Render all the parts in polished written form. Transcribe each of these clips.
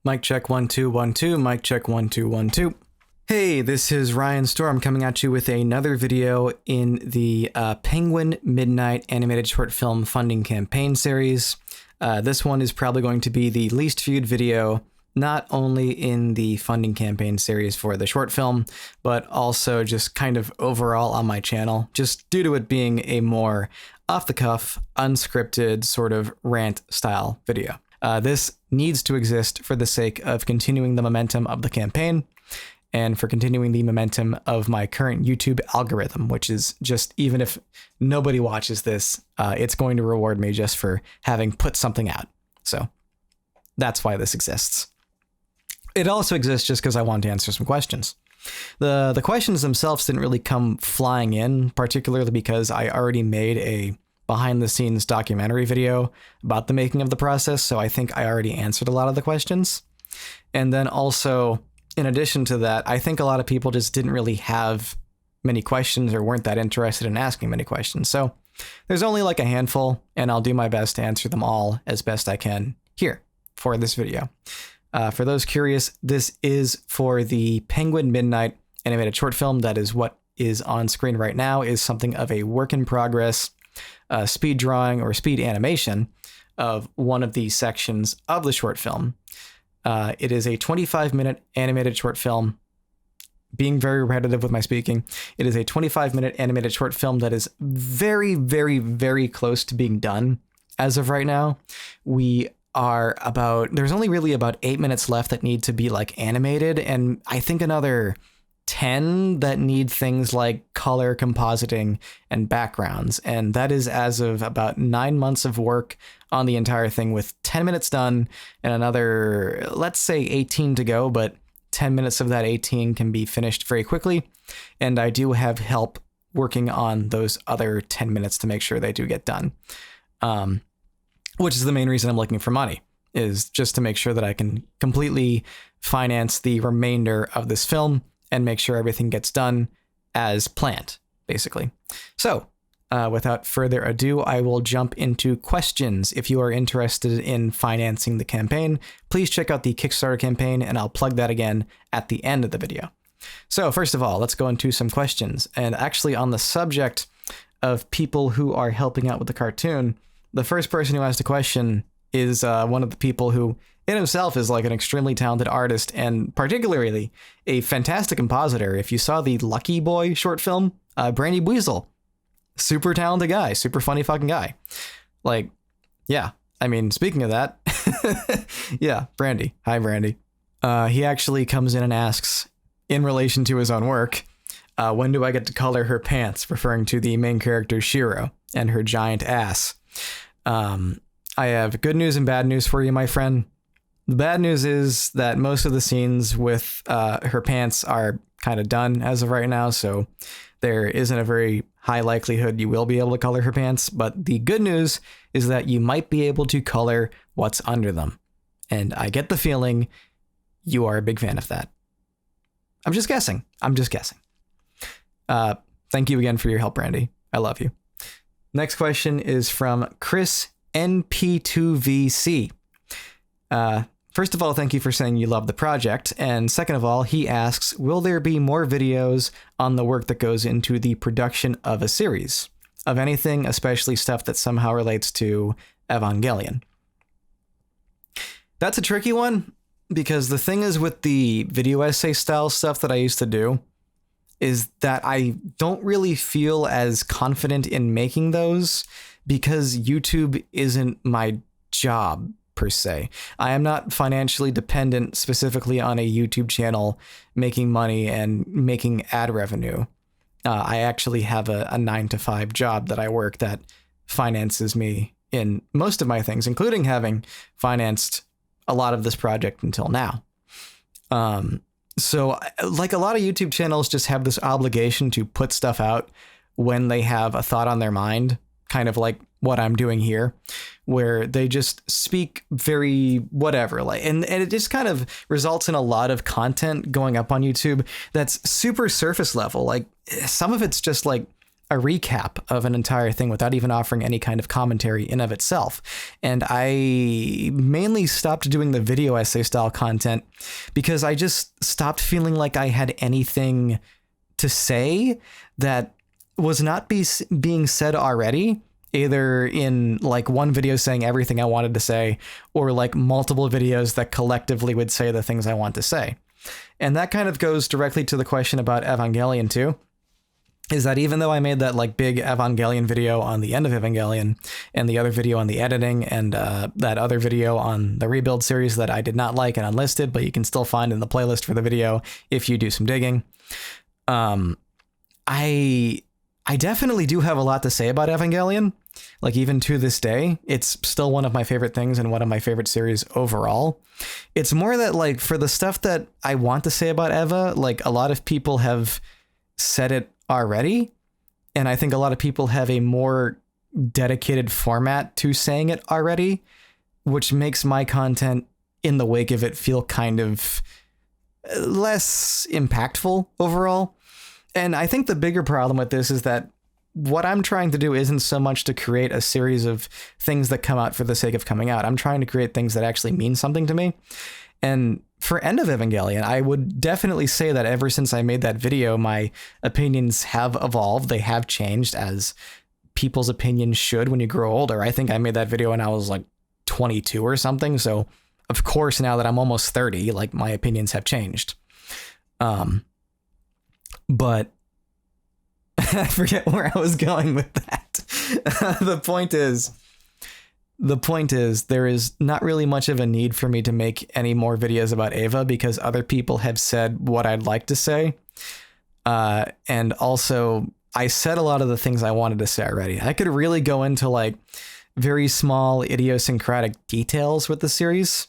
Mic check 1 2 1 2. Mic check 1 2 1 2. Hey, this is Ryanstorm coming at you with another video in the Penguin Midnight animated short film funding campaign series. This one is probably going to be the least viewed video, not only in the funding campaign series for the short film, but also just kind of overall on my channel, just due to it being a more off-the-cuff, unscripted sort of rant style video. This needs to exist for the sake of continuing the momentum of the campaign and for continuing the momentum of my current YouTube algorithm, which is just, even if nobody watches this, it's going to reward me just for having put something out. So that's why this exists. It also exists just because I wanted to answer some questions. The questions themselves didn't really come flying in, particularly because I already made a behind-the-scenes documentary video about the making of the process, so I think I already answered a lot of the questions. And then also, in addition to that, I think a lot of people just didn't really have many questions or weren't that interested in asking many questions. So there's only like a handful, and I'll do my best to answer them all as best I can here for this video. For those curious, this is for the Penguin Midnight animated short film. That is what is on screen right now, is something of a work in progress speed drawing or speed animation of one of the sections of the short film. It is a 25-minute animated short film. Being very repetitive with my speaking, it is a 25-minute animated short film that is very, very, very close to being done as of right now. There's only really about 8 minutes left that need to be like animated, and I think another 10 that need things like color compositing and backgrounds. And that is as of about 9 months of work on the entire thing, with 10 minutes done and another, let's say 18 to go, but 10 minutes of that 18 can be finished very quickly. And I do have help working on those other 10 minutes to make sure they do get done. Which is the main reason I'm looking for money, is just to make sure that I can completely finance the remainder of this film and make sure everything gets done as planned, basically. So, without further ado, I will jump into questions. If you are interested in financing the campaign, please check out the Kickstarter campaign, and I'll plug that again at the end of the video. So, first of all, let's go into some questions. And actually, on the subject of people who are helping out with the cartoon, the first person who asked a question is one of the people who in himself is like an extremely talented artist, and particularly a fantastic compositor. If you saw the Lucky Boy short film, Brandy Weasel, super talented guy, super funny fucking guy. Like, yeah, I mean, speaking of that, yeah, Brandy. Hi, Brandy. He actually comes in and asks, in relation to his own work, when do I get to color her pants, referring to the main character Shiro and her giant ass. I have good news and bad news for you, my friend. The bad news is that most of the scenes with her pants are kind of done as of right now, so there isn't a very high likelihood you will be able to color her pants. But the good news is that you might be able to color what's under them. And I get the feeling you are a big fan of that. I'm just guessing. Thank you again for your help, Brandy. I love you. Next question is from Chris NP2VC. First of all, thank you for saying you love the project. And second of all, he asks, will there be more videos on the work that goes into the production of a series? Of anything, especially stuff that somehow relates to Evangelion? That's a tricky one, because the thing is with the video essay style stuff that I used to do is that I don't really feel as confident in making those, because YouTube isn't my job per se. I am not financially dependent specifically on a YouTube channel making money and making ad revenue. I actually have a 9-to-5 job that I work that finances me in most of my things, including having financed a lot of this project until now. So like a lot of YouTube channels just have this obligation to put stuff out when they have a thought on their mind, kind of like what I'm doing here, where they just speak very whatever, like, and it just kind of results in a lot of content going up on YouTube that's super surface level. Like some of it's just like a recap of an entire thing without even offering any kind of commentary in of itself. And I mainly stopped doing the video essay style content because I just stopped feeling like I had anything to say that was not being said already, either in like one video saying everything I wanted to say, or like multiple videos that collectively would say the things I want to say. And that kind of goes directly to the question about Evangelion too. Is that even though I made that like big Evangelion video on the end of Evangelion and the other video on the editing and that other video on the rebuild series that I did not like and unlisted, but you can still find in the playlist for the video if you do some digging. I definitely do have a lot to say about Evangelion. Like even to this day, it's still one of my favorite things and one of my favorite series overall. It's more that like for the stuff that I want to say about Eva, like a lot of people have said it already, and I think a lot of people have a more dedicated format to saying it already, which makes my content in the wake of it feel kind of less impactful overall. And I think the bigger problem with this is that what I'm trying to do isn't so much to create a series of things that come out for the sake of coming out. I'm trying to create things that actually mean something to me. And for End of Evangelion, I would definitely say that ever since I made that video, my opinions have evolved. They have changed, as people's opinions should when you grow older. I think I made that video when I was like 22 or something. So of course, now that I'm almost 30, like my opinions have changed. But I forget where I was going with that. The point is there is not really much of a need for me to make any more videos about Eva because other people have said what I'd like to say. And also I said a lot of the things I wanted to say already. I could really go into like very small idiosyncratic details with the series,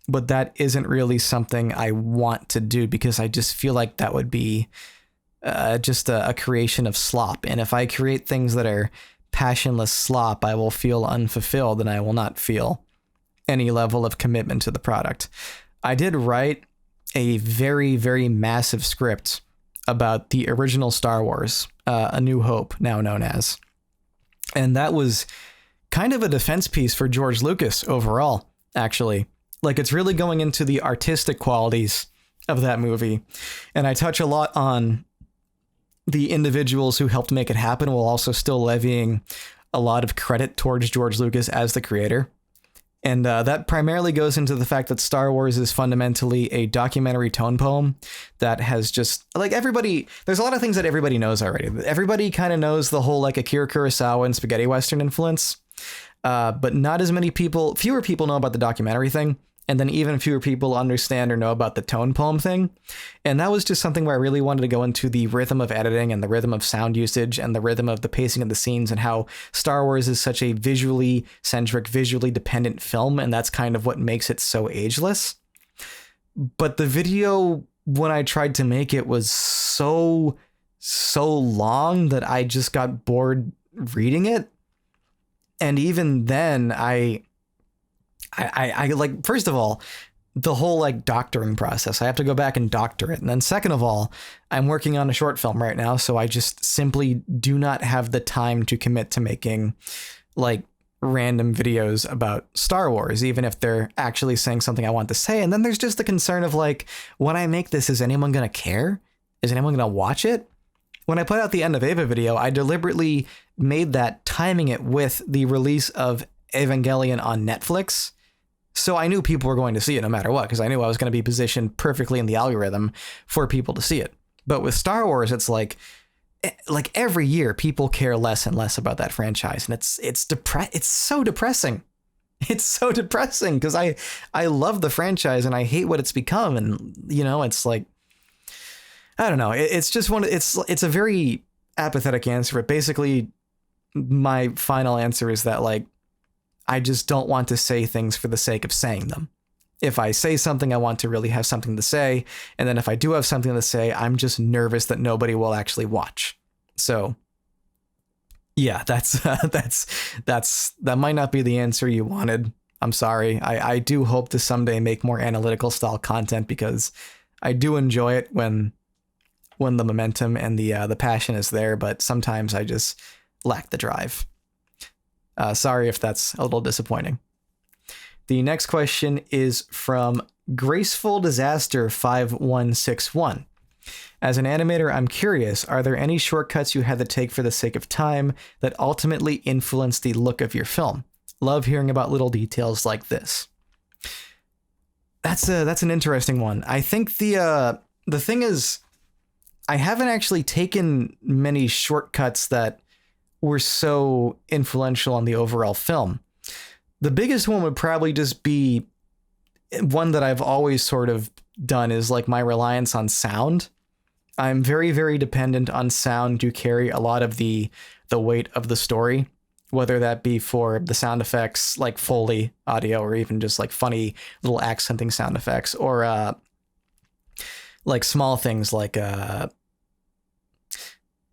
but that isn't really something I want to do because I just feel like that would be just a creation of slop. And if I create things that are passionless slop, I will feel unfulfilled and I will not feel any level of commitment to the product. I did write a very, very massive script about the original Star Wars, A New Hope, now known as. And that was kind of a defense piece for George Lucas overall, actually. Like, it's really going into the artistic qualities of that movie. And I touch a lot on the individuals who helped make it happen while also still levying a lot of credit towards George Lucas as the creator. And that primarily goes into the fact that Star Wars is fundamentally a documentary tone poem that has just, like, everybody, there's a lot of things that everybody knows already. Everybody kind of knows the whole, like, Akira Kurosawa and spaghetti western influence, but not as many people, fewer people know about the documentary thing. And then even fewer people understand or know about the tone poem thing. And that was just something where I really wanted to go into the rhythm of editing and the rhythm of sound usage and the rhythm of the pacing of the scenes and how Star Wars is such a visually centric, visually dependent film. And that's kind of what makes it so ageless. But the video, when I tried to make it, was so long that I just got bored reading it. And even then, I like, first of all, the whole like doctoring process, I have to go back and doctor it. And then second of all, I'm working on a short film right now. So I just simply do not have the time to commit to making like random videos about Star Wars, even if they're actually saying something I want to say. And then there's just the concern of like, when I make this, is anyone going to care? Is anyone going to watch it? When I put out the End of Eva video, I deliberately made that timing it with the release of Evangelion on Netflix. So I knew people were going to see it no matter what, because I knew I was going to be positioned perfectly in the algorithm for people to see it. But with Star Wars, it's like every year people care less and less about that franchise. And it's so depressing. It's so depressing because I love the franchise and I hate what it's become. And, you know, it's like, I don't know. It's just it's a very apathetic answer. But basically, my final answer is that, like, I just don't want to say things for the sake of saying them. If I say something, I want to really have something to say. And then if I do have something to say, I'm just nervous that nobody will actually watch. So yeah, that might not be the answer you wanted. I'm sorry. I do hope to someday make more analytical style content because I do enjoy it when when the momentum and the passion is there, but sometimes I just lack the drive. Sorry if that's a little disappointing. The next question is from Graceful Disaster 5161. As an animator, I'm curious, are there any shortcuts you had to take for the sake of time that ultimately influenced the look of your film? Love hearing about little details like this. That's an interesting one. I think the thing is, I haven't actually taken many shortcuts that were so influential on the overall film. The biggest one would probably just be one that I've always sort of done, is like my reliance on sound. I'm very, very dependent on sound to carry a lot of the weight of the story, whether that be for the sound effects like Foley audio, or even just like funny little accenting sound effects, or like small things like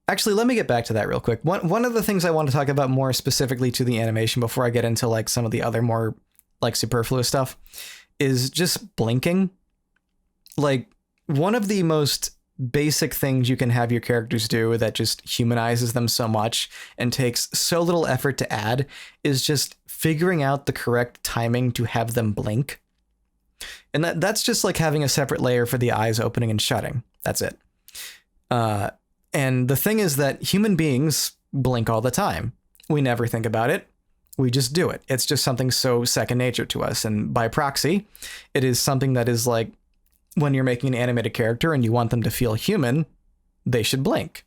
actually, let me get back to that real quick. One of the things I want to talk about more specifically to the animation before I get into like some of the other more like superfluous stuff is just blinking. Like, one of the most basic things you can have your characters do that just humanizes them so much and takes so little effort to add is just figuring out the correct timing to have them blink. And that's just like having a separate layer for the eyes opening and shutting. That's it. And the thing is that human beings blink all the time. We never think about it. We just do it. It's just something so second nature to us. And by proxy, it is something that is like, when you're making an animated character and you want them to feel human, they should blink.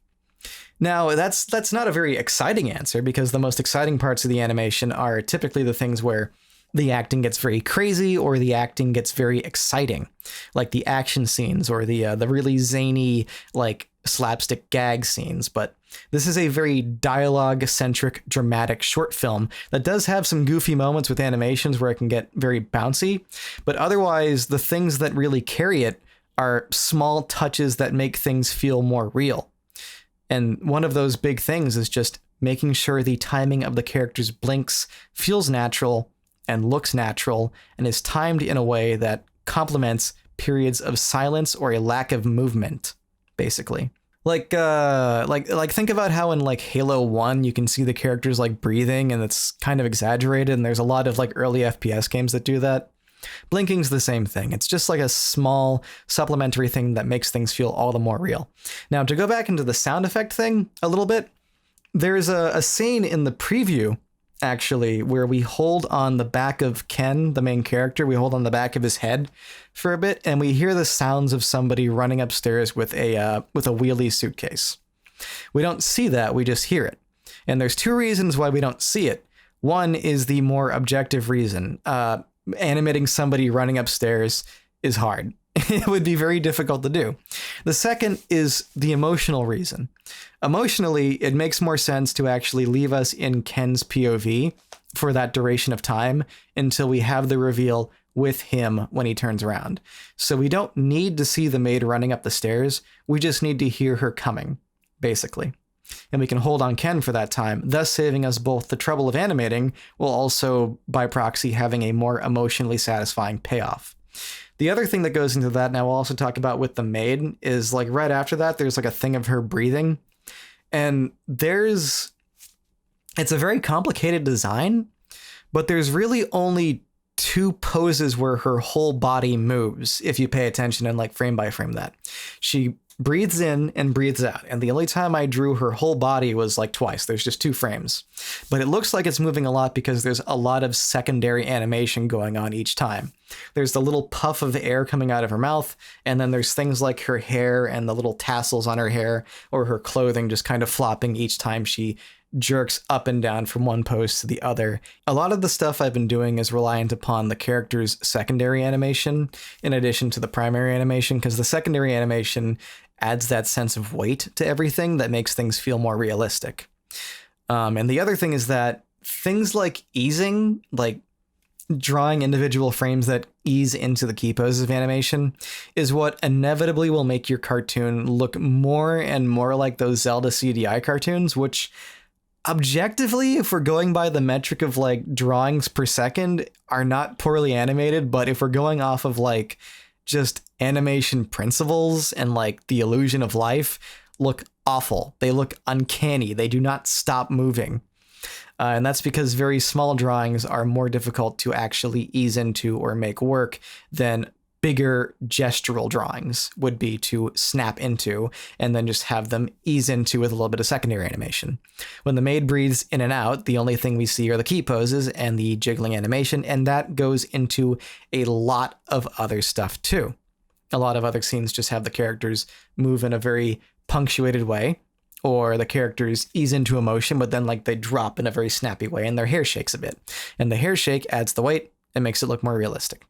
Now, that's not a very exciting answer, because the most exciting parts of the animation are typically the things where the acting gets very crazy or the acting gets very exciting, like the action scenes or the really zany, like slapstick gag scenes. But this is a very dialogue-centric, dramatic short film that does have some goofy moments with animations where it can get very bouncy, but otherwise the things that really carry it are small touches that make things feel more real. And one of those big things is just making sure the timing of the character's blinks feels natural and looks natural and is timed in a way that complements periods of silence or a lack of movement, basically. Like think about how in like Halo 1 you can see the characters like breathing and it's kind of exaggerated, and there's a lot of like early FPS games that do that. Blinking's the same thing. It's just like a small supplementary thing that makes things feel all the more real. Now, to go back into the sound effect thing a little bit, there's a scene in the preview actually where we hold on the back of Ken, the main character. We hold on the back of his head for a bit, and we hear the sounds of somebody running upstairs with a wheelie suitcase. We don't see that, we just hear it. And there's two reasons why we don't see it. One is the more objective reason. Animating somebody running upstairs is hard. It would be very difficult to do. The second is the emotional reason. Emotionally, it makes more sense to actually leave us in Ken's POV for that duration of time until we have the reveal with him when he turns around. So we don't need to see the maid running up the stairs. We just need to hear her coming, basically. And we can hold on Ken for that time, thus saving us both the trouble of animating, while also, by proxy, having a more emotionally satisfying payoff. The other thing that goes into that, and I will also talk about with the maid, is like right after that, there's like a thing of her breathing. And it's a very complicated design, but there's really only two poses where her whole body moves, if you pay attention and like frame by frame that. She breathes in and breathes out. And the only time I drew her whole body was like twice. There's just two frames. But it looks like it's moving a lot because there's a lot of secondary animation going on each time. There's the little puff of air coming out of her mouth, and then there's things like her hair and the little tassels on her hair or her clothing just kind of flopping each time she jerks up and down from one pose to the other. A lot of the stuff I've been doing is reliant upon the character's secondary animation in addition to the primary animation, because the secondary animation adds that sense of weight to everything that makes things feel more realistic. And the other thing is that things like easing, like drawing individual frames that ease into the key poses of animation, is what inevitably will make your cartoon look more and more like those Zelda CDI cartoons, which objectively, if we're going by the metric of like drawings per second, are not poorly animated. But if we're going off of like just animation principles and like the illusion of life look awful. They look uncanny. They do not stop moving. And that's because very small drawings are more difficult to actually ease into or make work than bigger gestural drawings would be to snap into and then just have them ease into with a little bit of secondary animation. When the maid breathes in and out, the only thing we see are the key poses and the jiggling animation, and that goes into a lot of other stuff too. A lot of other scenes just have the characters move in a very punctuated way, or the characters ease into emotion, but then like they drop in a very snappy way and their hair shakes a bit. And the hair shake adds the weight and makes it look more realistic.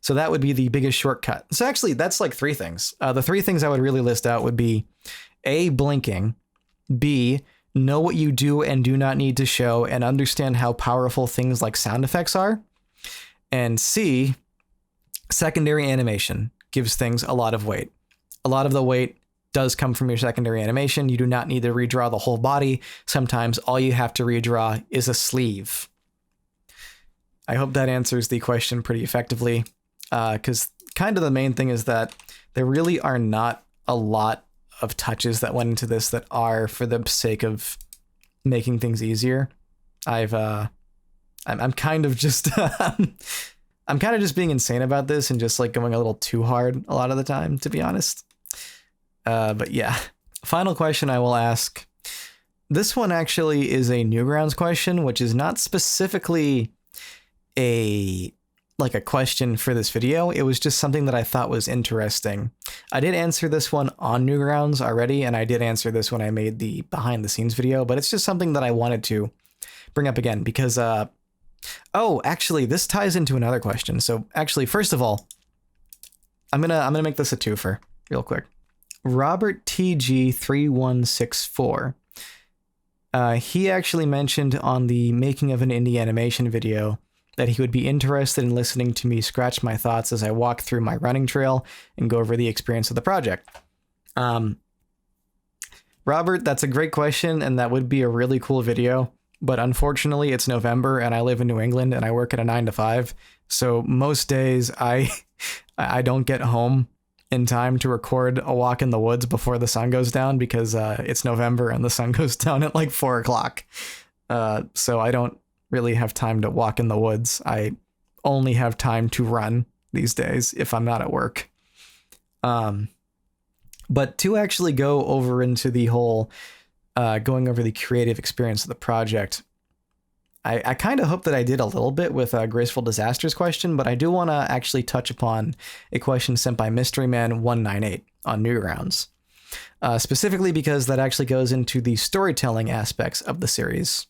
So that would be the biggest shortcut. So actually, that's like three things. The three things I would really list out would be A, blinking, B, know what you do and do not need to show and understand how powerful things like sound effects are, and C, secondary animation gives things a lot of weight. A lot of the weight does come from your secondary animation. You do not need to redraw the whole body. Sometimes all you have to redraw is a sleeve. I hope that answers the question pretty effectively, because kind of the main thing is that there really are not a lot of touches that went into this that are for the sake of making things easier. I'm kind of just I'm kind of just being insane about this and just like going a little too hard a lot of the time, to be honest. But yeah, final question I will ask. This one actually is a Newgrounds question, which is not specifically a question for this video. It was just something that I thought was interesting. I did answer this one on Newgrounds already, and I did answer this when I made the behind the scenes video, but it's just something that I wanted to bring up again because, actually this ties into another question. So actually, first of all, I'm gonna make this a twofer real quick. Robert TG3164. He actually mentioned on the making of an indie animation video that he would be interested in listening to me scratch my thoughts as I walk through my running trail and go over the experience of the project. Robert, that's a great question, and that would be a really cool video, but unfortunately it's November and I live in New England and I work at a 9 to 5, so most days I don't get home in time to record a walk in the woods before the sun goes down because it's November and the sun goes down at like 4 o'clock. So I don't really have time to walk in the woods. I only have time to run these days if I'm not at work. But to actually go over into the whole going over the creative experience of the project, I kind of hope that I did a little bit with Graceful Disasters question, but I do want to actually touch upon a question sent by MysteryMan198 on Newgrounds, specifically because that actually goes into the storytelling aspects of the series.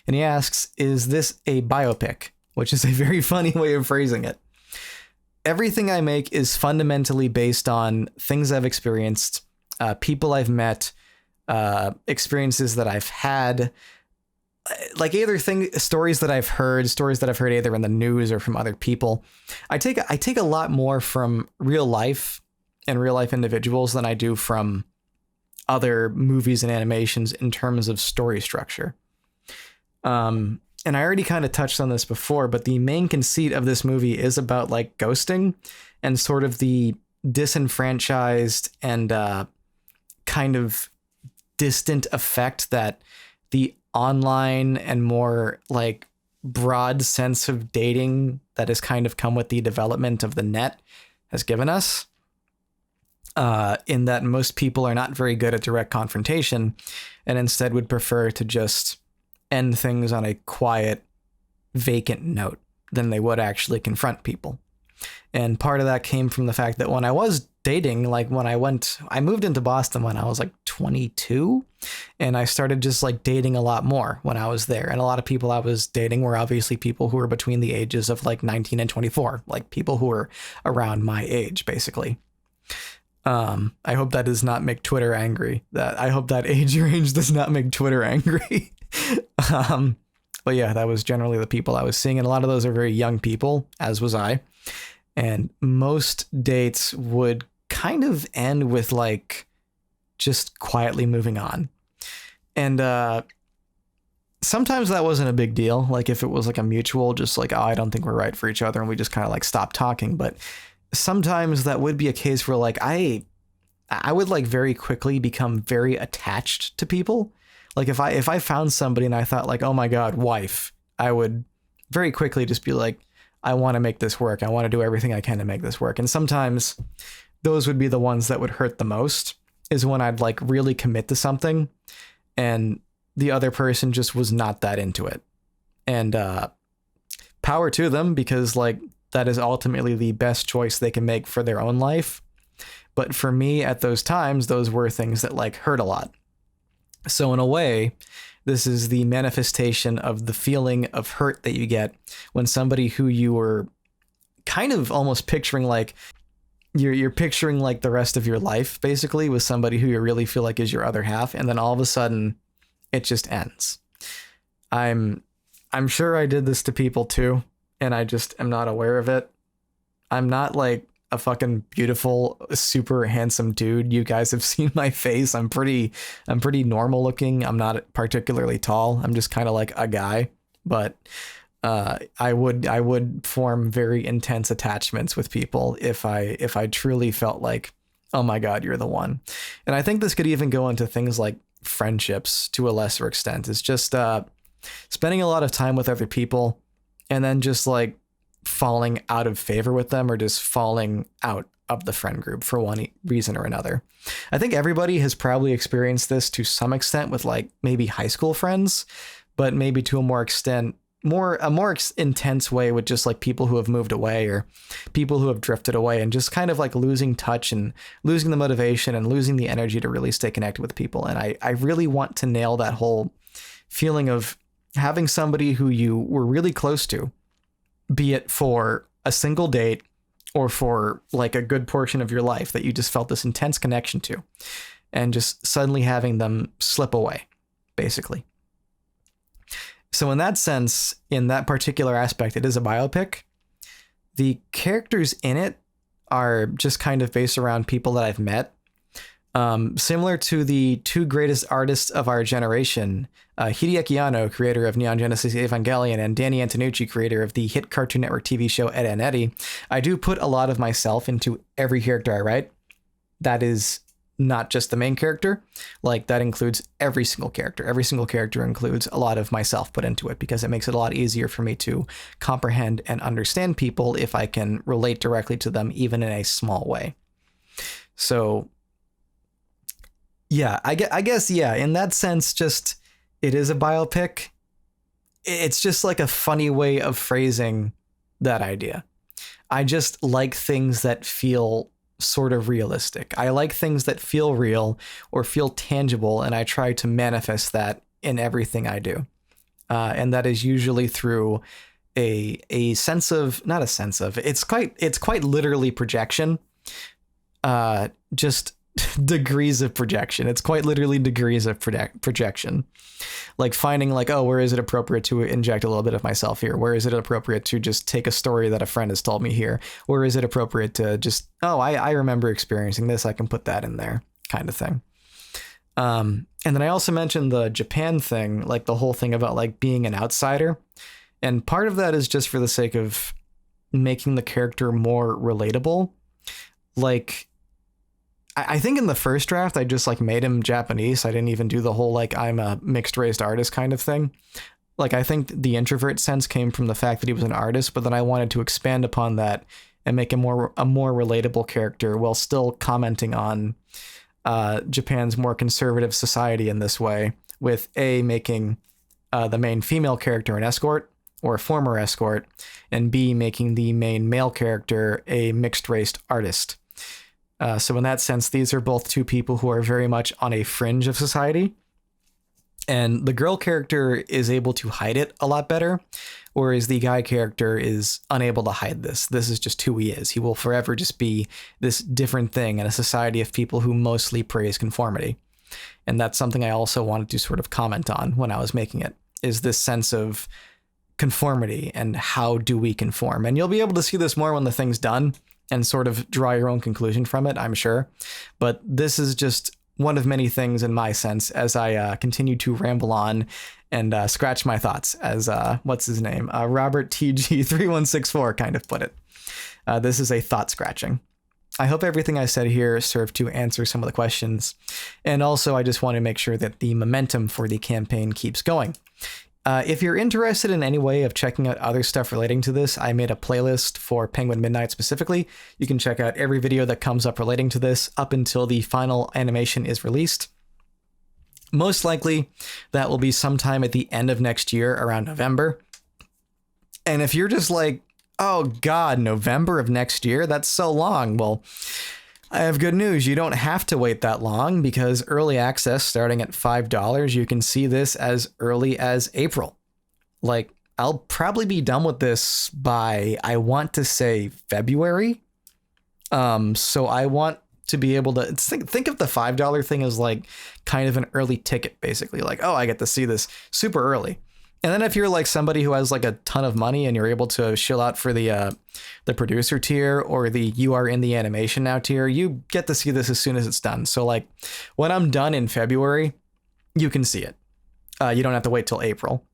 And he asks, is this a biopic? Which is a very funny way of phrasing it. Everything I make is fundamentally based on things I've experienced, people I've met, experiences that I've had, like either stories that I've heard either in the news or from other people. I take a lot more from real life and real life individuals than I do from other movies and animations in terms of story structure. And I already kind of touched on this before, but the main conceit of this movie is about like ghosting and sort of the disenfranchised and kind of distant effect that the online and more like broad sense of dating that has kind of come with the development of the net has given us. In that most people are not very good at direct confrontation and instead would prefer to just end things on a quiet, vacant note than they would actually confront people. And part of that came from the fact that when I was dating, like when I moved into Boston when I was like 22, and I started just like dating a lot more when I was there. And a lot of people I was dating were obviously people who were between the ages of like 19 and 24, like people who were around my age, basically. I hope that does not make Twitter angry. I hope that age range does not make Twitter angry. But yeah, that was generally the people I was seeing. And a lot of those are very young people, as was I. And most dates would kind of end with like just quietly moving on. And sometimes that wasn't a big deal. Like if it was like a mutual, just like, oh, I don't think we're right for each other. And we just kind of like stopped talking. But sometimes that would be a case where like I would like very quickly become very attached to people. Like if I found somebody and I thought like, oh my God, wife, I would very quickly just be like, I want to make this work. I want to do everything I can to make this work. And sometimes those would be the ones that would hurt the most, is when I'd like really commit to something and the other person just was not that into it. And power to them, because like that is ultimately the best choice they can make for their own life. But for me at those times, those were things that like hurt a lot. So in a way, this is the manifestation of the feeling of hurt that you get when somebody who you were kind of almost picturing like you're picturing like the rest of your life basically with somebody who you really feel like is your other half, and then all of a sudden it just ends. I'm sure I did this to people too, and I just am not aware of it. I'm not like a fucking beautiful, super handsome dude. You guys have seen my face. I'm pretty normal looking. I'm not particularly tall. I'm just kind of like a guy, but I would form very intense attachments with people if I truly felt like, oh my God, you're the one. And I think this could even go into things like friendships to a lesser extent. It's just spending a lot of time with other people and then just like falling out of favor with them, or just falling out of the friend group for one reason or another. I think everybody has probably experienced this to some extent with like maybe high school friends, but maybe to a more intense way with just like people who have moved away or people who have drifted away, and just kind of like losing touch and losing the motivation and losing the energy to really stay connected with people. And I really want to nail that whole feeling of having somebody who you were really close to, be it for a single date or for like a good portion of your life that you just felt this intense connection to, and just suddenly having them slip away, basically. So in that sense, in that particular aspect, it is a biopic. The characters in it are just kind of based around people that I've met. Similar to the two greatest artists of our generation, Hideaki Anno, creator of Neon Genesis Evangelion, and Danny Antonucci, creator of the hit Cartoon Network TV show Ed, Edd n Eddy, I do put a lot of myself into every character I write. That is not just the main character. Like, that includes every single character. Every single character includes a lot of myself put into it, because it makes it a lot easier for me to comprehend and understand people if I can relate directly to them, even in a small way. So yeah, I guess, yeah, in that sense, just, it is a biopic. It's just like a funny way of phrasing that idea. I just like things that feel sort of realistic. I like things that feel real or feel tangible, and I try to manifest that in everything I do. And that is usually through a sense of, not a sense of, it's quite literally projection. Just degrees of projection. It's quite literally degrees of projection. Like finding like, oh, where is it appropriate to inject a little bit of myself here? Where is it appropriate to just take a story that a friend has told me here? Where is it appropriate to just, oh, I remember experiencing this, I can put that in there, kind of thing. And then I also mentioned the Japan thing, like the whole thing about like being an outsider. And part of that is just for the sake of making the character more relatable. Like, I think in the first draft, I just like made him Japanese. I didn't even do the whole like I'm a mixed race artist kind of thing. Like, I think the introvert sense came from the fact that he was an artist, but then I wanted to expand upon that and make a more relatable character while still commenting on Japan's more conservative society in this way, with making the main female character an escort or a former escort, and B, making the main male character a mixed race artist. So in that sense, these are both two people who are very much on a fringe of society. And the girl character is able to hide it a lot better, whereas the guy character is unable to hide this. This is just who he is. He will forever just be this different thing in a society of people who mostly praise conformity. And that's something I also wanted to sort of comment on when I was making it, is this sense of conformity and how do we conform. And you'll be able to see this more when the thing's done and sort of draw your own conclusion from it, I'm sure. But this is just one of many things in my sense as I continue to ramble on and scratch my thoughts, as what's his name? Robert TG3164 kind of put it. This is a thought scratching. I hope everything I said here served to answer some of the questions. And also, I just want to make sure that the momentum for the campaign keeps going. If you're interested in any way of checking out other stuff relating to this, I made a playlist for Penguin Midnight specifically. You can check out every video that comes up relating to this up until the final animation is released. Most likely, that will be sometime at the end of next year, around November. And if you're just like, oh God, November of next year? That's so long. Well, I have good news. You don't have to wait that long, because early access starting at $5, you can see this as early as April. Like, I'll probably be done with this by, I want to say, February. So I want to be able to think of the $5 thing as like kind of an early ticket, basically. Like, oh, I get to see this super early. And then if you're like somebody who has like a ton of money and you're able to shill out for the producer tier or the you are in the animation now tier, you get to see this as soon as it's done. So like when I'm done in February, you can see it. You don't have to wait till April.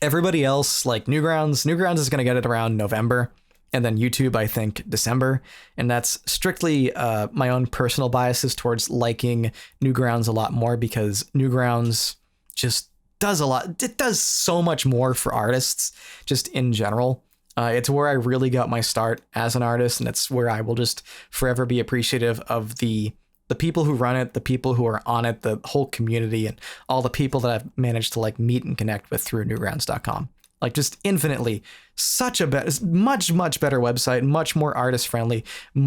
Everybody else, like Newgrounds is going to get it around November, and then YouTube, I think, December. And that's strictly my own personal biases towards liking Newgrounds a lot more, because Newgrounds just does a lot. It does so much more for artists just in general. It's where I really got my start as an artist, and it's where I will just forever be appreciative of the people who run it, the people who are on it, the whole community, and all the people that I've managed to like meet and connect with through newgrounds.com. Like, just infinitely such a much better website, much more artist friendly, go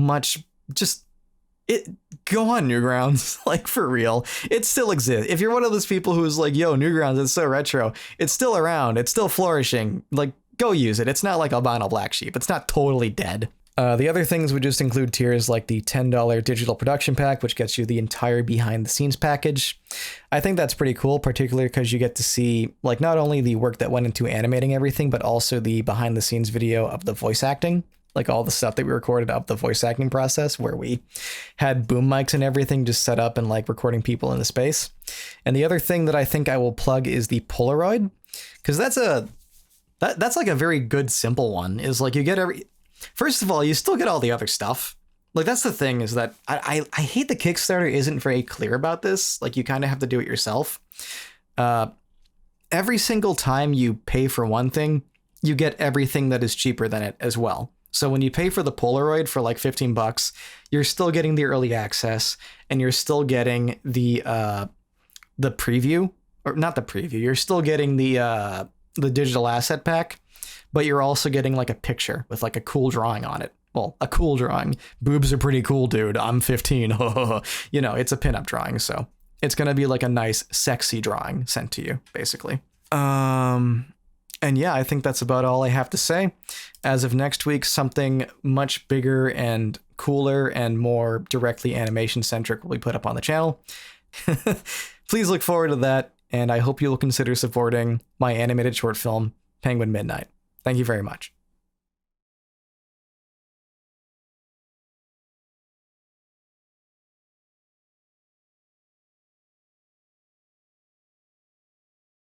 on, Newgrounds. Like, for real, it still exists. If you're one of those people who's like, yo, Newgrounds, it's so retro, it's still around, it's still flourishing, like, go use it. It's not like albino black sheep. It's not totally dead. The other things would just include tiers like the $10 digital production pack, which gets you the entire behind the scenes package. I think that's pretty cool, particularly because you get to see like not only the work that went into animating everything, but also the behind the scenes video of the voice acting, like all the stuff that we recorded of the voice acting process, where we had boom mics and everything just set up and like recording people in the space. And the other thing that I think I will plug is the Polaroid, because that's like a very good simple one. Is like you get first of all, you still get all the other stuff. Like, that's the thing, is that I hate the Kickstarter isn't very clear about this. Like, you kind of have to do it yourself. Every single time you pay for one thing, you get everything that is cheaper than it as well. So when you pay for the Polaroid for like $15, you're still getting the early access, and you're still getting the preview, or not the preview. You're still getting the digital asset pack, but you're also getting like a picture with like a cool drawing on it. Well, a cool drawing. Boobs are pretty cool, dude. I'm 15. You know, it's a pinup drawing, so it's gonna be like a nice, sexy drawing sent to you, basically. And yeah, I think that's about all I have to say. As of next week, something much bigger and cooler and more directly animation centric will be put up on the channel. Please look forward to that, and I hope you will consider supporting my animated short film, Penguin Midnight. Thank you very much.